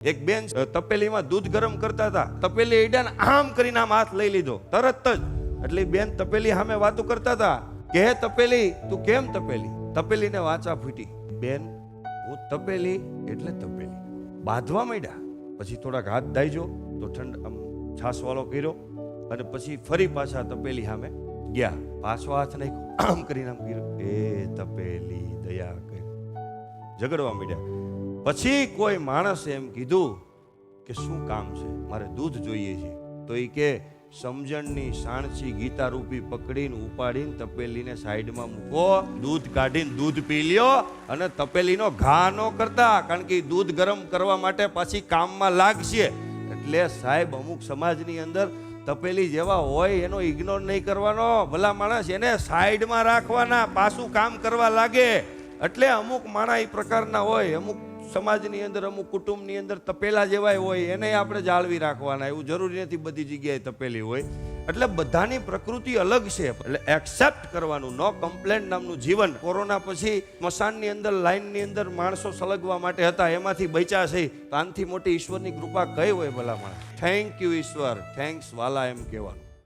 એક બેન તપેલીમાં દૂધ ગરમ કરતા હતા. તપેલી એડાને આમ કરીને આમ હાથ લઈ લીધો તરત જ. એટલે બેન તપેલી સામે વાતો કરતા હતા કે હે તપેલી તું કેમ તપેલી? તપેલીને વાચા ફૂટી. બેન હું તપેલી એટલે તપેલી. બાંધવા માંડ્યા. પછી થોડાક હાથ દાઈજો તો ઠંડ છાસ વાળો કર્યો અને પછી ફરી પાછા તપેલી સામે ગયા. પાછો હાથ નાખ્યો આમ કરીને આમ કર્યો, એ તપેલી દયા કરી. ઝઘડવા માંડ્યા. પછી કોઈ માણસે એમ કીધું કે શું કામ છે? મારે દૂધ જોઈએ છે. તો એ કે સમજણની સાણસી ગીતા રૂપી પકડીને ઉપાડીને તપેલીને સાઈડમાં મૂકો, દૂધ કાઢીને દૂધ પી લ્યો અને તપેલીનો ઘા ન કરતા, કારણ કે દૂધ ગરમ કરવા માટે પાછી કામમાં લાગશે. એટલે સાહેબ અમુક સમાજની અંદર તપેલી જેવા હોય એનો ઇગ્નોર નહીં કરવાનો. ભલા માણસ એને સાઈડમાં રાખવાના, પાછું કામ કરવા લાગે. એટલે અમુક માણસ એ પ્રકારના હોય, અમુક સમાજની અંદર અમુક કુટુંબની અંદર તપેલા જેવાય હોય, એને આપણે જાળવી રાખવાના. એવું જરૂરી નથી બધી જગ્યાએ તપેલી હોય. એટલે બધાની પ્રકૃતિ અલગ છે. એટલે એક્સેપ્ટ કરવાનું. નો કમ્પ્લેન્ટ નામનું જીવન. કોરોના પછી સ્મશાનની અંદર લાઈનની અંદર માણસો સળગવા માટે હતા, એમાંથી બચ્યા છે. તો આનાથી મોટી ઈશ્વરની કૃપા કઈ હોય ભલા માણસ? થેન્ક યુ ઈશ્વર, થેન્ક્સ વાલા એમ કહેવાનું.